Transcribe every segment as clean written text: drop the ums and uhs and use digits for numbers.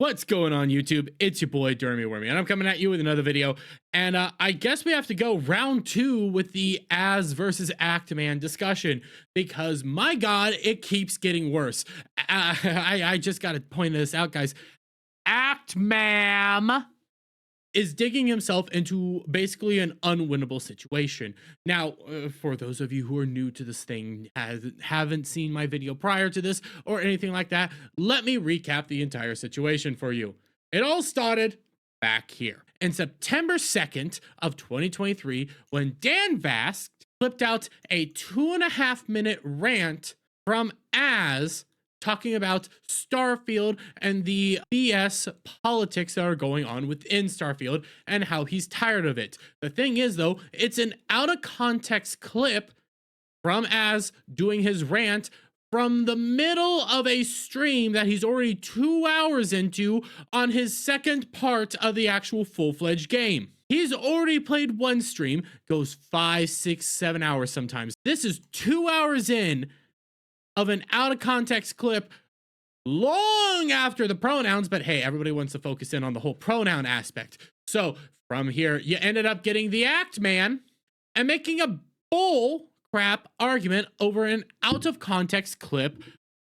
What's going on YouTube? It's your boy Dermy Wormy, and I'm coming at you with another video. And I guess we have to go round 2 with the As versus Actman discussion, because my god, it keeps getting worse. I just gotta point this out, guys. Actman is digging himself into basically an unwinnable situation. Now, for those of you who are new to this thing, haven't seen my video prior to this or anything like that, let me recap the entire situation for you. It all started back here in September 2nd of 2023 when Dan Vasc flipped out a 2.5-minute rant from As talking about Starfield and the BS politics that are going on within Starfield and how he's tired of it. The thing is, though, it's an out-of-context clip from As doing his rant from the middle of a stream that he's already 2 hours into on his second part of the actual full-fledged game. He's already played one stream, goes 5, 6, 7 hours sometimes. This is 2 hours in of an out-of-context clip long after the pronouns, but hey, everybody wants to focus in on the whole pronoun aspect. So from here, you ended up getting the Actman and making a bull crap argument over an out-of-context clip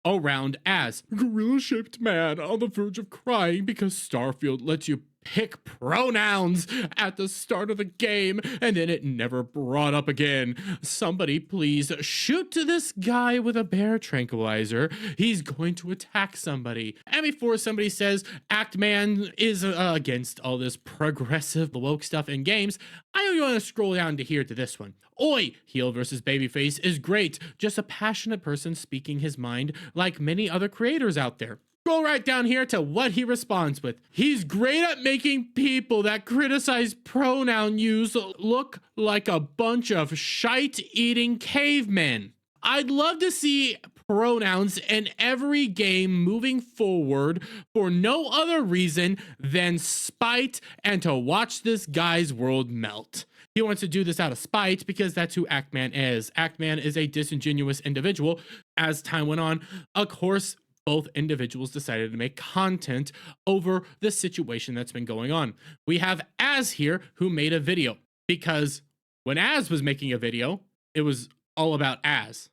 around As gorilla-shaped man on the verge of crying because Starfield lets you pick pronouns at the start of the game and then it never brought up again. Somebody please shoot to this guy with a bear tranquilizer. He's going to attack somebody. And before somebody says Actman is against all this progressive woke stuff in games, I want to scroll down to here to this one. Oi, heel versus babyface is great. Just a passionate person speaking his mind like many other creators out there. Go right down here to what he responds with. He's great at making people that criticize pronoun use look like a bunch of shite-eating cavemen. I'd love to see pronouns in every game moving forward for no other reason than spite and to watch this guy's world melt. He wants to do this out of spite because that's who Actman is. Actman is a disingenuous individual. As time went on, of course, both individuals decided to make content over the situation that's been going on. We have As here who made a video because when As was making a video, it was all about As.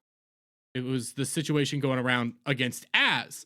It was the situation going around against As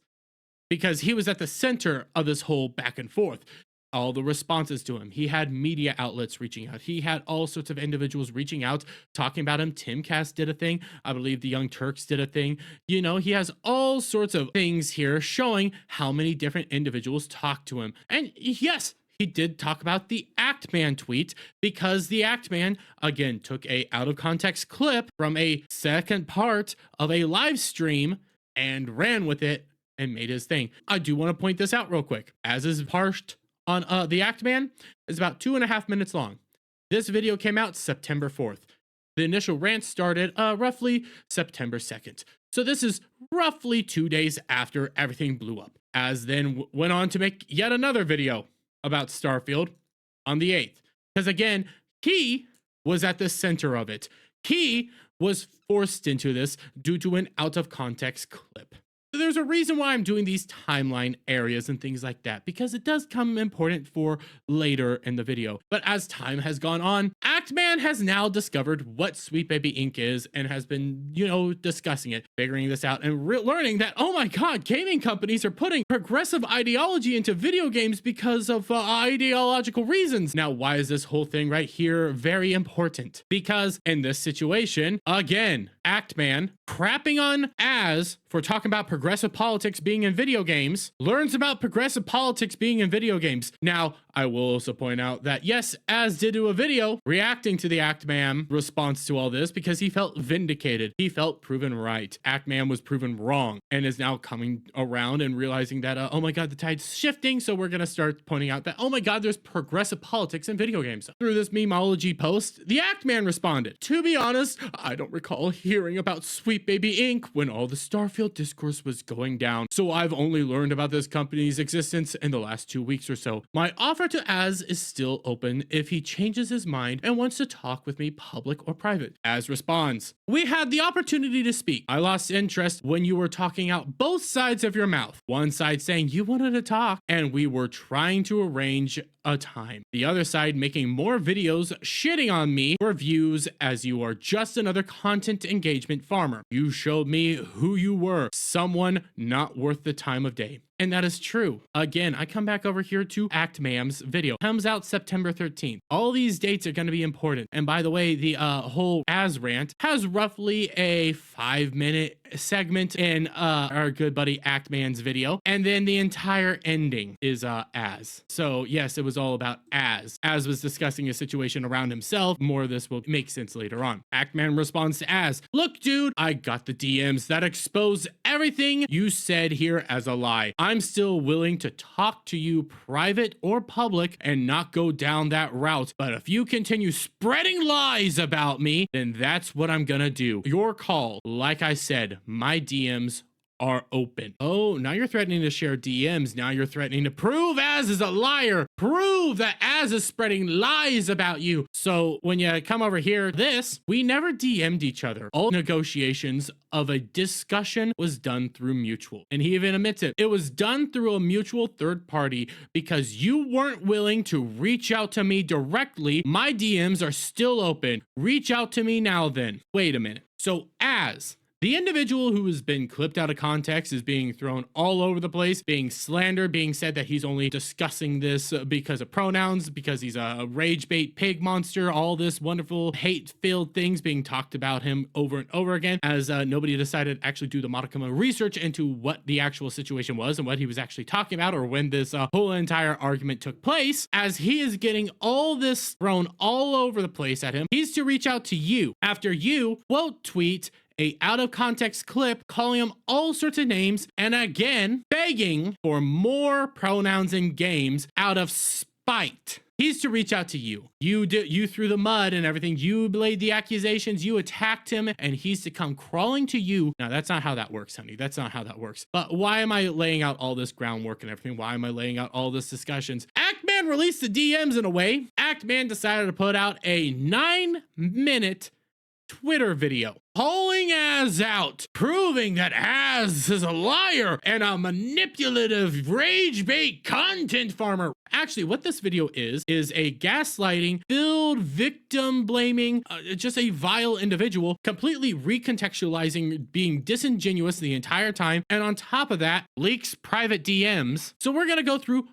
because he was at the center of this whole back and forth. All the responses to him. He had media outlets reaching out. He had all sorts of individuals reaching out, talking about him. Timcast did a thing. I believe the Young Turks did a thing. You know, he has all sorts of things here showing how many different individuals talked to him. And yes, he did talk about the Actman tweet because the Actman, again, took a out-of-context clip from a second part of a live stream and ran with it and made his thing. I do want to point this out real quick. As is parsed on the Actman is about 2.5 minutes long. This video came out September 4th. The initial rant started roughly September 2nd. So this is roughly 2 days after everything blew up. As then went on to make yet another video about Starfield on the 8th. Because again, he was at the center of it. He was forced into this due to an out of context clip. There's a reason why I'm doing these timeline areas and things like that, because it does come important for later in the video. But as time has gone on, Actman has now discovered what Sweet Baby Inc. is and has been, you know, discussing it, figuring this out, and learning that, oh my god, gaming companies are putting progressive ideology into video games because of ideological reasons. Now, why is this whole thing right here very important? Because in this situation, again, Actman crapping on As for talking about progressive politics being in video games, learns about progressive politics being in video games. Now, I will also point out that yes, As did do a video reacting to the Actman response to all this because he felt vindicated. He felt proven right. Actman was proven wrong and is now coming around and realizing that, oh my god, the tide's shifting, so we're gonna start pointing out that, oh my god, there's progressive politics in video games. Through this memeology post, the Actman responded, to be honest, I don't recall hearing about Sweet Baby Inc. when all the Starfield discourse was going down, so I've only learned about this company's existence in the last 2 weeks or so. My offer offer to Az is still open if he changes his mind and wants to talk with me public or private. Az responds, we had the opportunity to speak. I lost interest when you were talking out both sides of your mouth. One side saying you wanted to talk and we were trying to arrange a time. The other side making more videos shitting on me for views as you are just another content engagement farmer. You showed me who you were, someone not worth the time of day. And that is true. Again, I come back over here to ActMam's video. Comes out September 13th. All these dates are going to be important. And by the way, the whole Az rant has roughly a 5-minute segment in our good buddy ActMan's video. And then the entire ending is Az. So yes, it was all about Az. Az was discussing a situation around himself. More of this will make sense later on. ActMan responds to Az, look dude, I got the DMs that expose everything you said here as a lie. I'm still willing to talk to you private or public and not go down that route. But if you continue spreading lies about me, then that's what I'm gonna do. Your call. Like I said, my DMs are open. Oh, now you're threatening to share DMs. Now you're threatening to prove Az is a liar. Prove that Az is spreading lies about you. So when you come over here, we never DM'd each other. All negotiations of a discussion was done through mutual. And he even admits it. It was done through a mutual third party because you weren't willing to reach out to me directly. My DMs are still open. Reach out to me now then. Wait a minute. So Az, the individual who has been clipped out of context, is being thrown all over the place, being slandered, being said that he's only discussing this because of pronouns, because he's a rage bait pig monster, all this wonderful hate-filled things being talked about him over and over again, as nobody decided to actually do the modicum of research into what the actual situation was and what he was actually talking about, or when this whole entire argument took place. As he is getting all this thrown all over the place at him, he's to reach out to you after you quote tweet a out of context clip calling him all sorts of names and again begging for more pronouns in games out of spite. He's to reach out to you. You threw the mud and everything. You laid the accusations. You attacked him, and he's to come crawling to you. Now, that's not how that works, honey. That's not how that works. But why am I laying out all this groundwork and everything? Why am I laying out all this discussions? ActMan released the DMs in a way. ActMan decided to put out a 9-minute Twitter video calling Az out, proving that Az is a liar and a manipulative rage bait content farmer. Actually, what this video is a gaslighting filled victim blaming, just a vile individual, completely recontextualizing, being disingenuous the entire time, and on top of that leaks private DMs. So we're gonna go through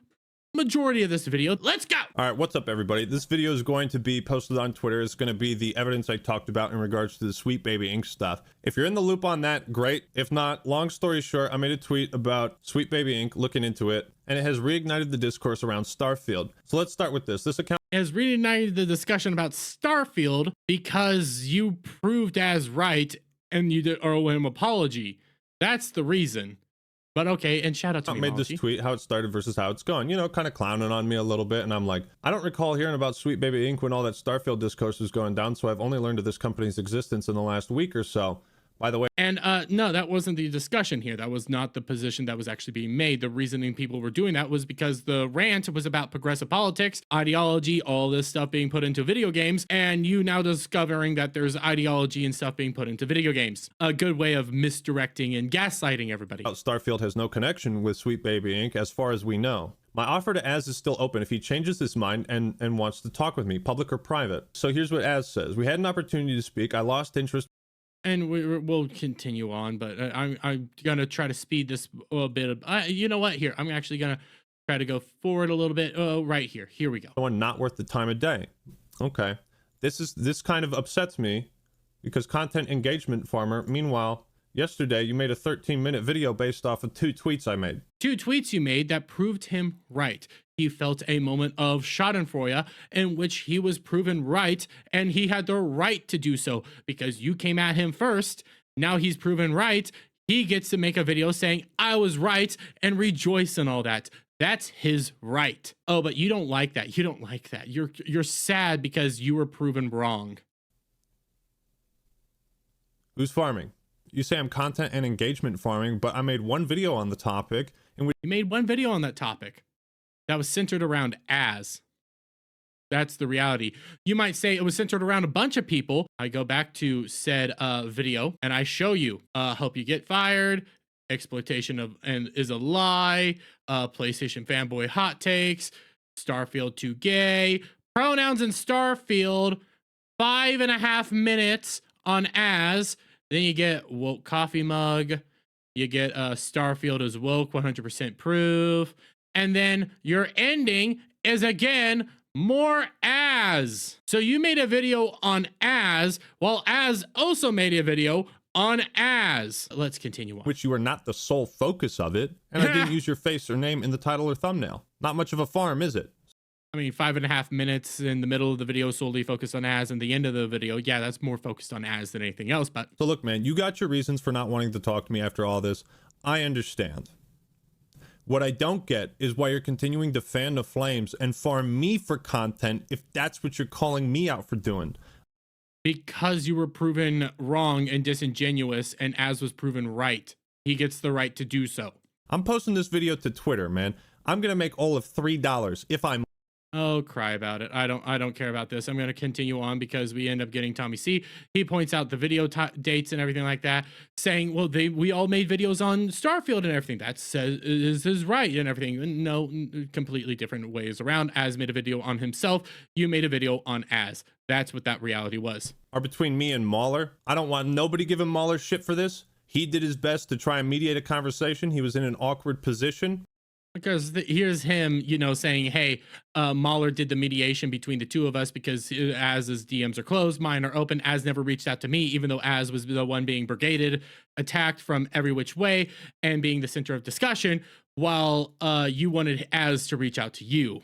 majority of this video. Let's go. All right, what's up everybody? This video is going to be posted on Twitter. It's going to be the evidence I talked about in regards to the Sweet Baby Inc stuff. If you're in the loop on that, great. If not, long story short, I made a tweet about Sweet Baby Inc, looking into it, and it has reignited the discourse around Starfield. So let's start with this. This account has reignited the discussion about Starfield because you proved Az right and you did owe him apology. That's the reason. But okay, and shout out to me. Made this tweet, how it started versus how it's going, you know, kind of clowning on me a little bit. And I'm like, I don't recall hearing about Sweet Baby Inc when all that Starfield discourse was going down. So I've only learned of this company's existence in the last week or so. By the way, and no, that wasn't the discussion here. That was not the position that was actually being made. The reasoning people were doing that was because the rant was about progressive politics, ideology, all this stuff being put into video games, and you now discovering that there's ideology and stuff being put into video games. A good way of misdirecting and gaslighting everybody. Starfield has no connection with Sweet Baby Inc as far as we know. My offer to Az is still open if he changes his mind and wants to talk with me, public or private. So here's what Az says. We had an opportunity to speak. I lost interest. And we'll continue on, but I'm gonna try to speed this a little bit. You know what? Here, I'm actually gonna try to go forward a little bit. Oh, right here. Here we go. Someone not worth the time of day. Okay, this kind of upsets me because content engagement farmer. Meanwhile, yesterday you made a 13-minute video based off of 2 tweets I made. 2 tweets you made that proved him right. He felt a moment of schadenfreude in which he was proven right, and he had the right to do so because you came at him first. Now he's proven right. He gets to make a video saying, I was right, and rejoice in all that. That's his right. Oh, but you don't like that. You don't like that. You're sad because you were proven wrong. Who's farming? You say I'm content and engagement farming, but I made one video on the topic. You made one video on that topic. that was centered around Az. That's the reality. You might say it was centered around a bunch of people. I go back to said video and I show you, hope you get fired, exploitation of and is a lie, PlayStation fanboy hot takes, Starfield too gay, pronouns in Starfield, 5.5 minutes on Az. Then you get woke coffee mug. You get Starfield is woke, 100% proof. And then your ending is again more Az. So you made a video on Az, while Az also made a video on Az. Let's continue on. Which you are not the sole focus of it, and I didn't use your face or name in the title or thumbnail. Not much of a farm, is it? I mean, 5.5 minutes in the middle of the video solely focused on Az, and the end of the video, yeah, that's more focused on Az than anything else. But so look, man, you got your reasons for not wanting to talk to me after all this. I understand. What I don't get is why you're continuing to fan the flames and farm me for content if that's what you're calling me out for doing. Because you were proven wrong and disingenuous, and Az was proven right, he gets the right to do so. I'm posting this video to Twitter, man. I'm gonna make all of $3 if I'm. Oh, cry about it. I don't care about this. I'm going to continue on because we end up getting Tommy C. He points out the video dates and everything like that, saying, well, we all made videos on Starfield and everything. That says is right and everything. No, completely different ways around. Az made a video on himself. You made a video on Az. That's what that reality was. Are between me and Mahler. I don't want nobody giving Mahler shit for this. He did his best to try and mediate a conversation. He was in an awkward position. Because here's him, you know, saying, hey, Mahler did the mediation between the two of us because Az's DMs are closed, mine are open. Az never reached out to me, even though Az was the one being brigaded, attacked from every which way, and being the center of discussion, while you wanted Az to reach out to you.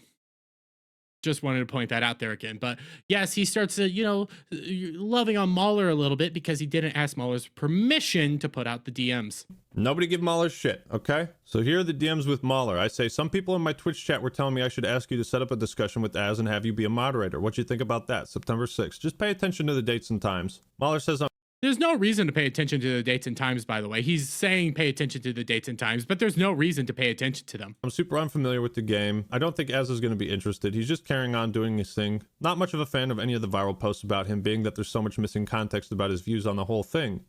Just wanted to point that out there again. But yes, he starts to, you know, loving on Mahler a little bit because he didn't ask Mahler's permission to put out the DMs. Nobody give Mahler shit, okay? So here are the DMs with Mahler. I say, some people in my Twitch chat were telling me I should ask you to set up a discussion with Az and have you be a moderator. What do you think about that? September 6th. Just pay attention to the dates and times. Mahler says, there's no reason to pay attention to the dates and times, by the way. He's saying pay attention to the dates and times, but there's no reason to pay attention to them. I'm super unfamiliar with the game. I don't think Az is going to be interested. He's just carrying on doing his thing. Not much of a fan of any of the viral posts about him, being that there's so much missing context about his views on the whole thing.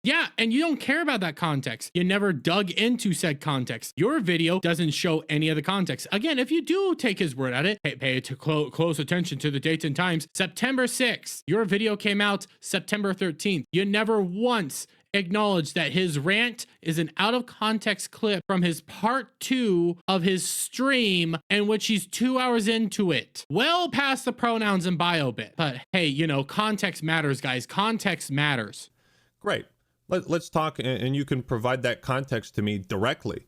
Yeah, and you don't care about that context. You never dug into said context. Your video doesn't show any of the context. Again, if you do take his word at it, pay close attention to the dates and times. September 6th, your video came out September 13th. You never once acknowledged that his rant is an out of context clip from his part 2 of his stream, in which he's 2 hours into it. Well past the pronouns and bio bit. But hey, you know, context matters, guys. Context matters. Great. Let's talk, and you can provide that context to me directly.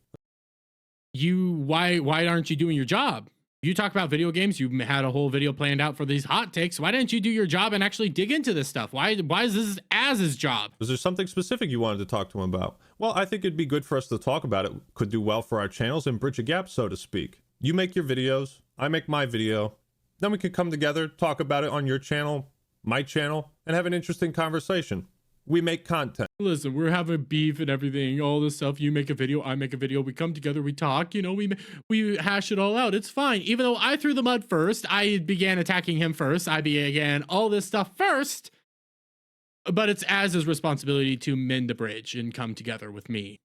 Why aren't you doing your job? You talk about video games. You had a whole video planned out for these hot takes. Why didn't you do your job and actually dig into this stuff? Why is this Az's job? Was there something specific you wanted to talk to him about? Well, I think it'd be good for us to talk about it. Could do well for our channels and bridge a gap, so to speak. You make your videos, I make my video. Then we could come together, talk about it on your channel, my channel, and have an interesting conversation. We make content. Listen, we're having beef and everything, all this stuff. You make a video, I make a video. We come together, we talk, you know, we hash it all out. It's fine. Even though I threw the mud first, I began attacking him first. I began all this stuff first. But it's Az's responsibility to mend the bridge and come together with me.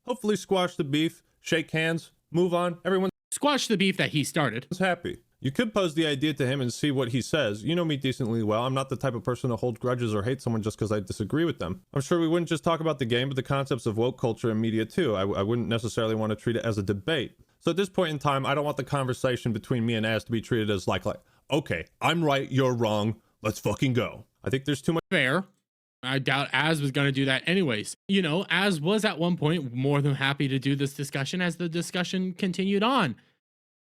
Hopefully squash the beef, shake hands, move on. Everyone squash the beef that he started. is happy. You could pose the idea to him and see what he says. You know me decently well. I'm not the type of person to hold grudges or hate someone just because I disagree with them. I'm sure we wouldn't just talk about the game, but the concepts of woke culture and media too. I wouldn't necessarily want to treat it as a debate. So at this point in time, I don't want the conversation between me and Az to be treated as like, okay, I'm right, you're wrong, let's fucking go. I think there's too much. Fair. I doubt Az was going to do that anyways. You know, Az was at one point more than happy to do this discussion as the discussion continued on.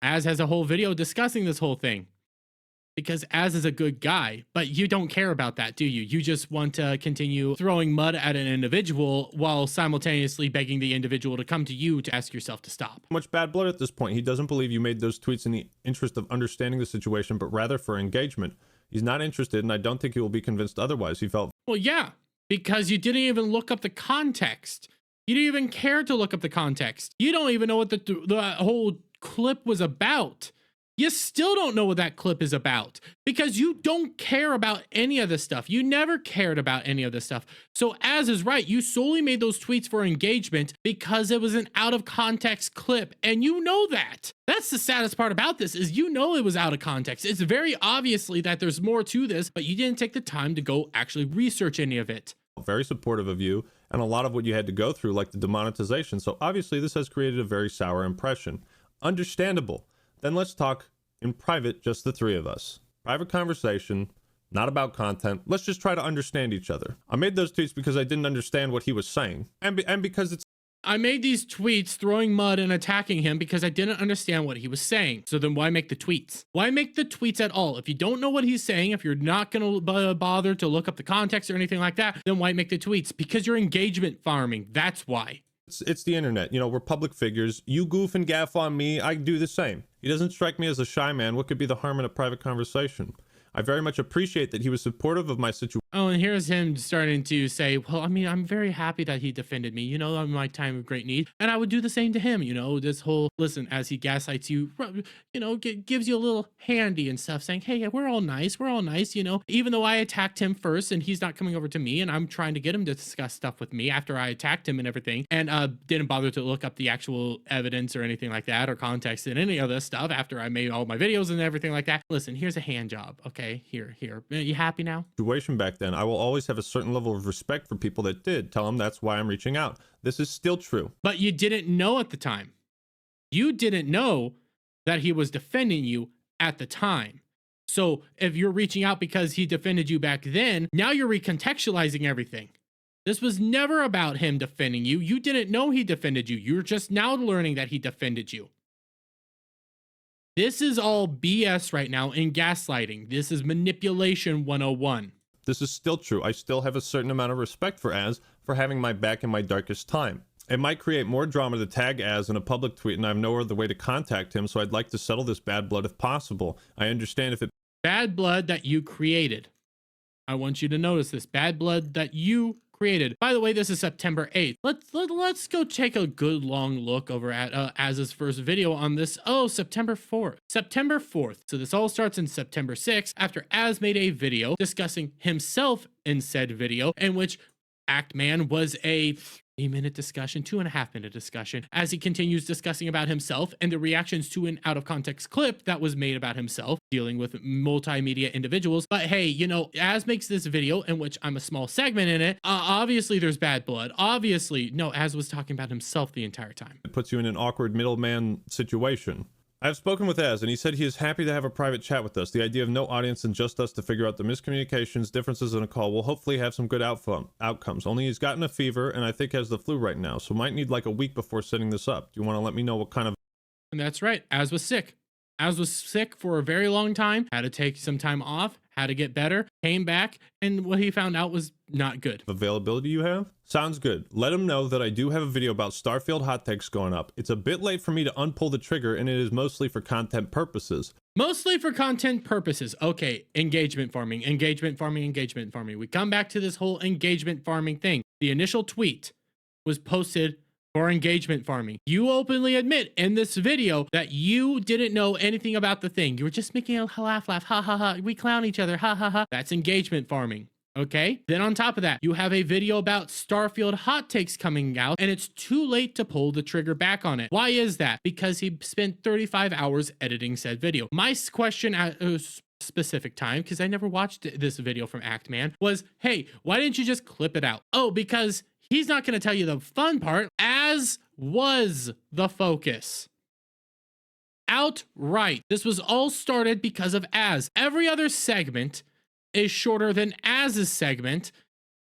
Az has a whole video discussing this whole thing because Az is a good guy, but you don't care about that, do you? You just want to continue throwing mud at an individual while simultaneously begging the individual to come to you to ask yourself to stop. Much bad blood at this point. He doesn't believe you made those tweets in the interest of understanding the situation, but rather for engagement. He's not interested, and I don't think he will be convinced otherwise. He felt, well, yeah, because you didn't even look up the context. You didn't even care to look up the context. You don't even know what the whole clip was about. You still don't know what that clip is about because you don't care about any of this stuff. You never cared about any of this stuff. So Az is right. You solely made those tweets for engagement because it was an out of context clip. And you know that. That's the saddest part about this is you know it was out of context. It's very obviously that there's more to this, but you didn't take the time to go actually research any of it. Very supportive of you and a lot of what you had to go through, like the demonetization. So obviously this has created a very sour impression. Understandable. Then let's talk in private, just the three of us. Private conversation, not about content. Let's just try to understand each other. I made those tweets because I didn't understand what he was saying. And because it's... I made these tweets throwing mud and attacking him because I didn't understand what he was saying. So then why make the tweets? Why make the tweets at all? If you don't know what he's saying, if you're not going to bother to look up the context or anything like that, then why make the tweets? Because you're engagement farming. That's why. It's the internet. You know, we're public figures. You goof and gaff on me, I do the same. He doesn't strike me as a shy man. What could be the harm in a private conversation? I very much appreciate that he was supportive of my situation. Oh, and here's him starting to say, well, I mean, I'm very happy that he defended me, you know, in my time of great need. And I would do the same to him, you know, this whole, listen, as he gaslights you, you know, gives you a little handy and stuff saying, hey, we're all nice, you know, even though I attacked him first and he's not coming over to me and I'm trying to get him to discuss stuff with me after I attacked him and everything and didn't bother to look up the actual evidence or anything like that or context in any of this stuff after I made all my videos and everything like that. Listen, here's a hand job, okay? Here. You happy now? Situation back then, I will always have a certain level of respect for people that did. Tell them that's why I'm reaching out. This is still true. But you didn't know at the time. You didn't know that he was defending you at the time. So if you're reaching out because he defended you back then, now you're recontextualizing everything. This was never about him defending you. You didn't know he defended you. You're just now learning that he defended you. This is all BS right now in gaslighting. This is manipulation 101. This is still true. I still have a certain amount of respect for Az for having my back in my darkest time. It might create more drama to tag Az in a public tweet and I have no other way to contact him, so I'd like to settle this bad blood if possible. I understand if it... Bad blood that you created. I want you to notice this. Bad blood that you created. By the way, this is September 8th. Let's go take a good long look over at Az's first video on this. Oh, September 4th. September 4th. So this all starts in September 6th after Az made a video discussing himself in said video in which Act Man was a 3-minute discussion, 2.5-minute discussion, as he continues discussing about himself and the reactions to an out-of-context clip that was made about himself, dealing with multimedia individuals. But hey, you know, Az makes this video in which I'm a small segment in it. Obviously, there's bad blood. Obviously, no, Az was talking about himself the entire time. It puts you in an awkward middleman situation. I've spoken with Az, and he said he is happy to have a private chat with us. The idea of no audience and just us to figure out the miscommunications, differences in a call will hopefully have some good outcomes. Only he's gotten a fever, and I think has the flu right now, so might need like a week before setting this up. Do you want to let me know what kind of... And that's right, Az was sick. Az was sick for a very long time, had to take some time off, had to get better, came back, and what he found out was not good. Availability you have? Sounds good. Let him know that I do have a video about Starfield hot takes going up. It's a bit late for me to unpull the trigger, and it is mostly for content purposes. Mostly for content purposes. Okay, engagement farming. We come back to this whole engagement farming thing. The initial tweet was posted for engagement farming. You openly admit in this video that you didn't know anything about the thing. You were just making a laugh, ha ha ha. We clown each other, ha ha ha. That's engagement farming. Okay, then on top of that, you have a video about Starfield hot takes coming out, and it's too late to pull the trigger back on it. Why is that? Because he spent 35 hours editing said video. My question at a specific time, because I never watched this video from Act Man, was, hey, why didn't you just clip it out? Oh, because he's not going to tell you the fun part. Az was the focus. Outright. This was all started because of Az. Every other segment is shorter than Az's segment.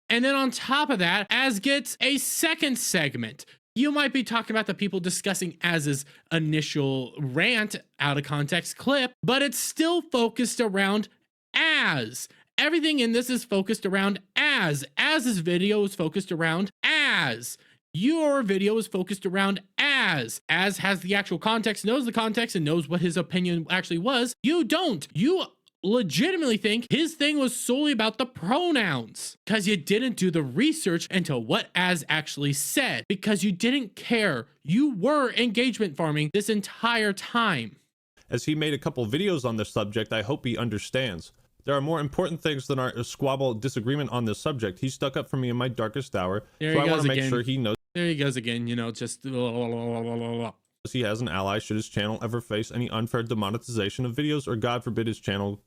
And then on top of that, Az gets a second segment. You might be talking about the people discussing Az's initial rant out of context clip, but it's still focused around Az. Everything in this is focused around Az. Az's video is focused around Az. Your video is focused around Az. Az has the actual context, knows the context, and knows what his opinion actually was. You don't. You legitimately think his thing was solely about the pronouns because you didn't do the research into what Az actually said, because you didn't care. You were engagement farming this entire time. As he made a couple videos on this subject, I hope he understands. There are more important things than our squabble disagreement on this subject. He stuck up for me in my darkest hour, so I want to make sure he knows. There he goes again, you know, just he has an ally should his channel ever face any unfair demonetization of videos, or God forbid his channel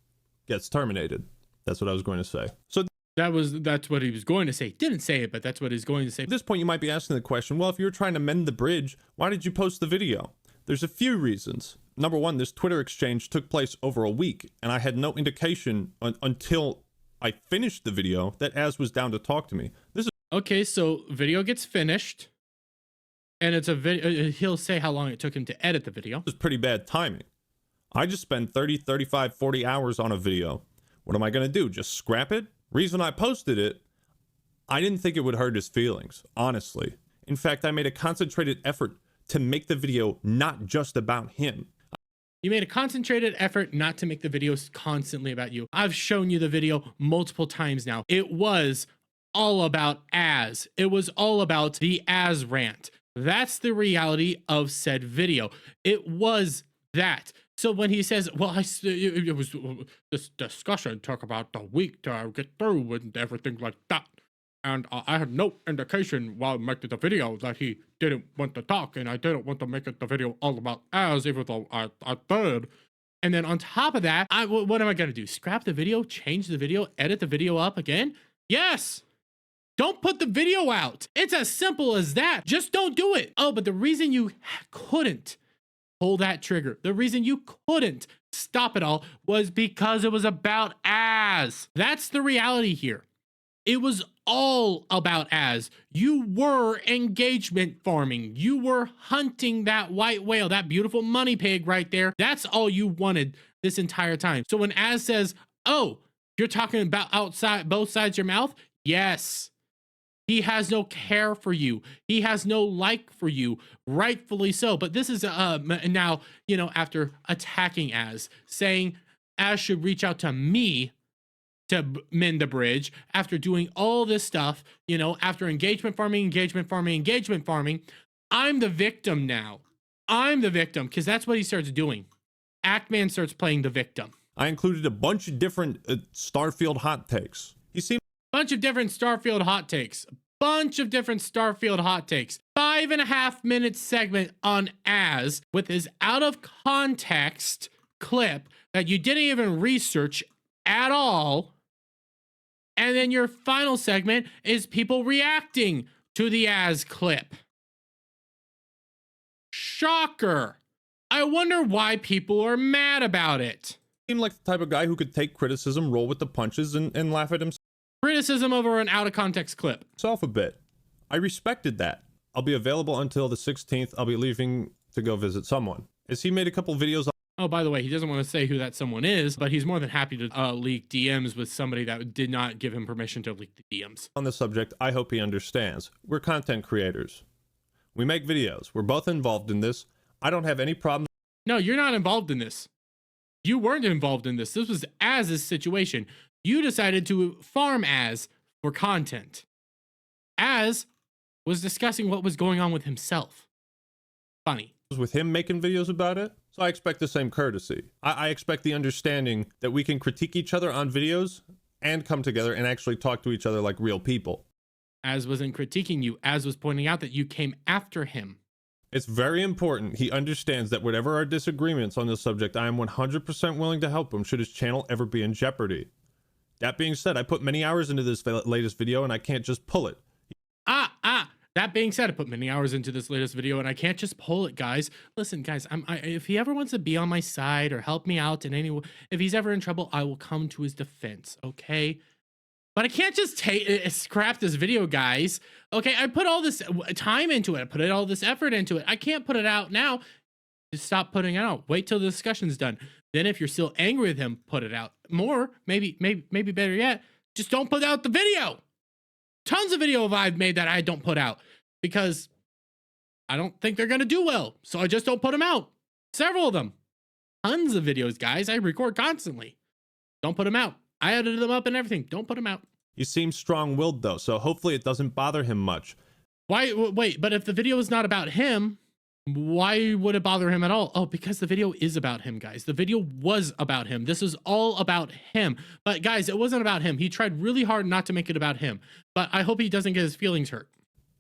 gets terminated. That's what I was going to say. So that's what he was going to say. Didn't say it, but that's what he's going to say. At this point, you might be asking the question, well, if you were trying to mend the bridge, why did you post the video? There's a few reasons. Number one, this Twitter exchange took place over a week, and I had no indication until I finished the video that Az was down to talk to me. This is okay, so video gets finished, and it's a video. He'll say how long it took him to edit the video. This is pretty bad timing. I just spent 30, 35, 40 hours on a video. What am I going to do? Just scrap it? Reason I posted it, I didn't think it would hurt his feelings, honestly. In fact, I made a concentrated effort to make the video not just about him. You made a concentrated effort not to make the videos constantly about you. I've shown you the video multiple times now. It was all about Az. It was all about the Az rant. That's the reality of said video. It was that. So when he says, well, it was this discussion talk about the week to get through and everything like that. And I had no indication while making the video that he didn't want to talk, and I didn't want to make it the video all about Az, even though I did. And then on top of that, what am I going to do? Scrap the video, change the video, edit the video up again? Yes! Don't put the video out. It's as simple as that. Just don't do it. Oh, but the reason you couldn't pull that trigger, the reason you couldn't stop it all was because it was about Az. That's the reality here. It was all about Az. You were engagement farming. You were hunting that white whale, that beautiful money pig right there. That's all you wanted this entire time. So when Az says, oh, you're talking about outside both sides of your mouth? Yes. He has no care for you. He has no like for you, rightfully so. But this is now, you know, after attacking Az, saying Az should reach out to me to mend the bridge, after doing all this stuff, you know, after engagement farming, I'm the victim now. I'm the victim, because that's what he starts doing. Ackman starts playing the victim. I included a bunch of different Starfield hot takes. You see, bunch of different Starfield hot takes. 5.5 minute segment on Az with his out of context clip that you didn't even research at all. And then your final segment is people reacting to the Az clip. Shocker. I wonder why people are mad about it. Seemed like the type of guy who could take criticism, roll with the punches, and laugh at himself. Criticism over an out of context clip. A bit. I respected that. I'll be available until the 16th. I'll be leaving to go visit someone. As he made a couple videos. Oh, by the way, he doesn't want to say who that someone is, but he's more than happy to leak DMs with somebody that did not give him permission to leak the DMs. On this subject, I hope he understands. We're content creators. We make videos. We're both involved in this. I don't have any problem. No, you're not involved in this. You weren't involved in this. This was Az's situation. You decided to farm Az for content. Az was discussing what was going on with himself. Funny. With him making videos about it, so I expect the same courtesy. I expect the understanding that we can critique each other on videos and come together and actually talk to each other like real people. Az wasn't critiquing you. Az was pointing out that you came after him. It's very important he understands that whatever our disagreements on this subject, I am 100% willing to help him should his channel ever be in jeopardy. That being said, I put many hours into this latest video and I can't just pull it. That being said, I put many hours into this latest video and I can't just pull it, guys. Listen, guys, if he ever wants to be on my side or help me out in any way, if he's ever in trouble, I will come to his defense, okay? But I can't just scrap this video, guys. Okay, I put all this time into it. I put all this effort into it. I can't put it out now. Just stop putting it out. Wait till the discussion's done. Then if you're still angry with him, put it out. More, maybe better yet, just don't put out the video. Tons of video I've made that I don't put out because I don't think they're going to do well. So I just don't put them out. Several of them. Tons of videos, guys. I record constantly. Don't put him out. I edited them up and everything. Don't put him out. You seem strong-willed though, so hopefully it doesn't bother him much. Why? Wait, but if the video is not about him, why would it bother him at all? Oh, because the video is about him, guys. The video was about him. This is all about him. But guys, it wasn't about him. He tried really hard not to make it about him. But I hope he doesn't get his feelings hurt.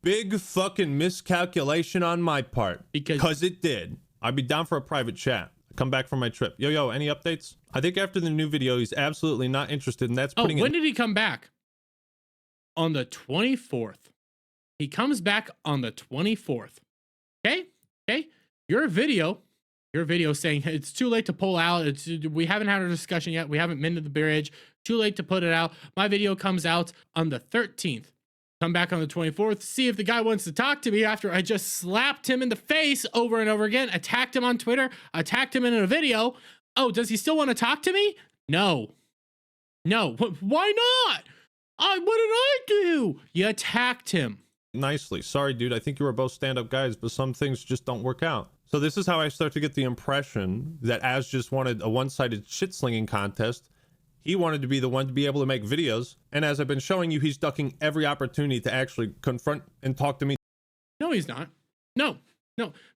Big fucking miscalculation on my part. Because it did. I'd be down for a private chat. Come back from my trip. Yo, any updates? I think after the new video, he's absolutely not interested, and that's putting when did he come back? On the 24th. He comes back on the 24th. Okay? Your video saying it's too late to pull out. We haven't had a discussion yet. We haven't mended the bridge. Too late to put it out. My video comes out on the 13th. Come back on the 24th, see if the guy wants to talk to me after I just slapped him in the face over and over again, attacked him on Twitter, attacked him in a video. Oh, does he still want to talk to me? No. Why not? What did I do? You attacked him. Nicely. Sorry, dude. I think you were both stand-up guys, but some things just don't work out. So this is how I start to get the impression that Az just wanted a one-sided shit-slinging contest. He wanted to be the one to be able to make videos, and as I've been showing you, he's ducking every opportunity to actually confront and talk to me. No, he's not. No.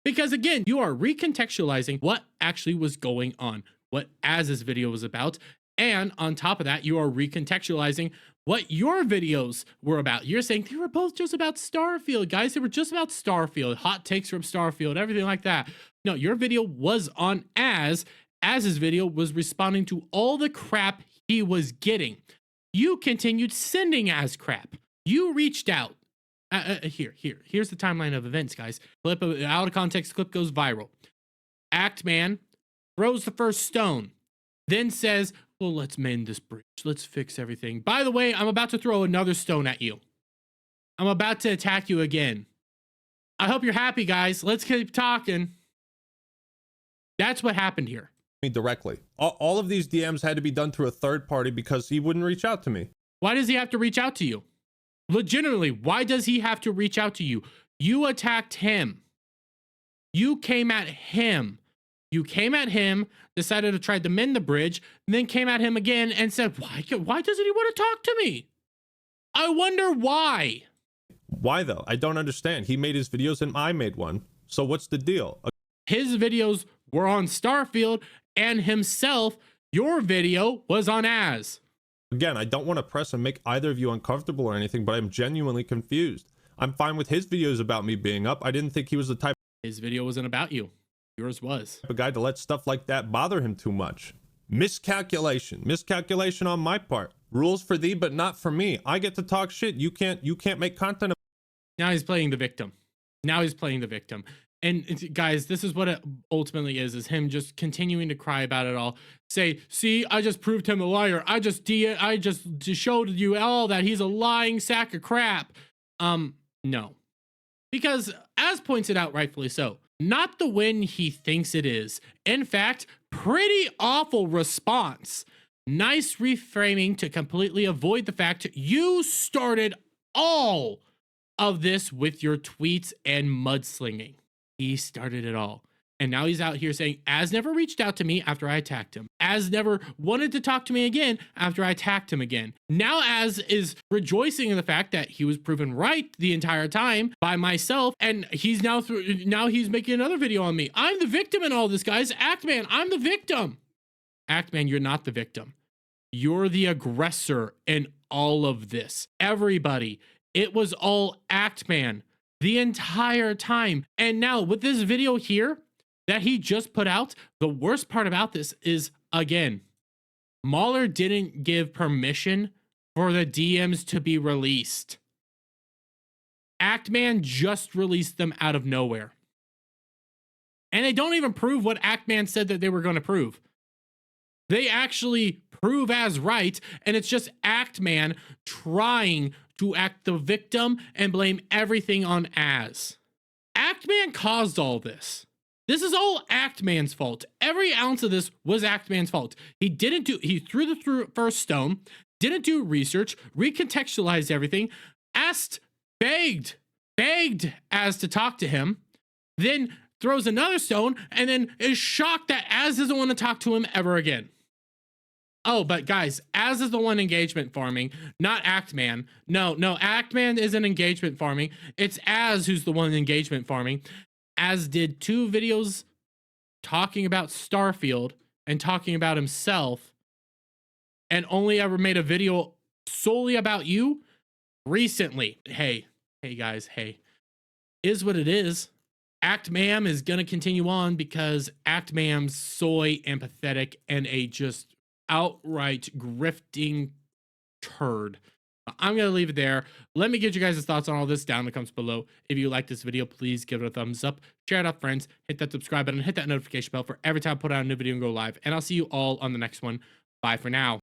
Because again, you are recontextualizing what actually was going on, what Az's video was about, and on top of that, you are recontextualizing what your videos were about. You're saying they were both just about Starfield, guys. They were just about Starfield, hot takes from Starfield, everything like that. No, your video was on Az. Az's video was responding to all the crap he was getting. You continued sending Az crap. You reached out. Here's the timeline of events, guys. Clip out of context, clip goes viral. Act Man throws the first stone, then says, well, let's mend this bridge. Let's fix everything. By the way, I'm about to throw another stone at you. I'm about to attack you again. I hope you're happy, guys. Let's keep talking. That's what happened here. Me directly. All of these DMs had to be done through a third party because he wouldn't reach out to me. Why does he have to reach out to you? Legitimately, why does he have to reach out to you? You attacked him. You came at him. Decided to try to mend the bridge, and then came at him again and said, why doesn't he want to talk to me? I wonder why. Why though? I don't understand. He made his videos and I made one. So what's the deal? His videos were on Starfield, and himself, your video was on Az. Again, I don't want to press and make either of you uncomfortable or anything, but I'm genuinely confused. I'm fine with his videos about me being up. I didn't think he was the type His video wasn't about you. Yours was. of guy to let stuff like that bother him too much. Miscalculation on my part. Rules for thee, but not for me. I get to talk shit. You can't make content. Now he's playing the victim. And guys, this is what it ultimately is him just continuing to cry about it all. Say, see, I just proved him a liar. I just showed you all that he's a lying sack of crap. No. Because as pointed out rightfully so, not the win he thinks it is. In fact, pretty awful response. Nice reframing to completely avoid the fact you started all of this with your tweets and mudslinging. He started it all. And now he's out here saying, Az never reached out to me after I attacked him. Az never wanted to talk to me again after I attacked him again. Now Az is rejoicing in the fact that he was proven right the entire time by myself. And he's now he's making another video on me. I'm the victim in all this, guys. Act Man, I'm the victim. Act Man, you're not the victim. You're the aggressor in all of this. Everybody, it was all Act Man the entire time. And now with this video here that he just put out, the worst part about this is, again, Mahler didn't give permission for the DMs to be released. Act Man just released them out of nowhere. And they don't even prove what Act Man said that they were going to prove. They actually prove as right, and it's just Act Man trying to act the victim and blame everything on Az. Act Man caused all this. This is all Act Man's fault. Every ounce of this was Act Man's fault. He threw the first stone, didn't do research, recontextualized everything, begged Az to talk to him, then throws another stone, and then is shocked that Az doesn't want to talk to him ever again. Oh, but guys, as is the one engagement farming, not Actman. No, no, Actman isn't engagement farming. It's As who's the one engagement farming. As did 2 videos talking about Starfield and talking about himself, and only ever made a video solely about you recently. Hey, hey guys, hey. Is what it is. Act Ma'am is gonna continue on because Act Ma'am's soy and pathetic and a just outright grifting turd. I'm gonna leave it there. Let me get you guys' thoughts on all this down in the comments below. If you like this video, please give it a thumbs up, share it out, friends, hit that subscribe button, hit that notification bell for every time I put out a new video and go live. And I'll see you all on the next one. Bye for now.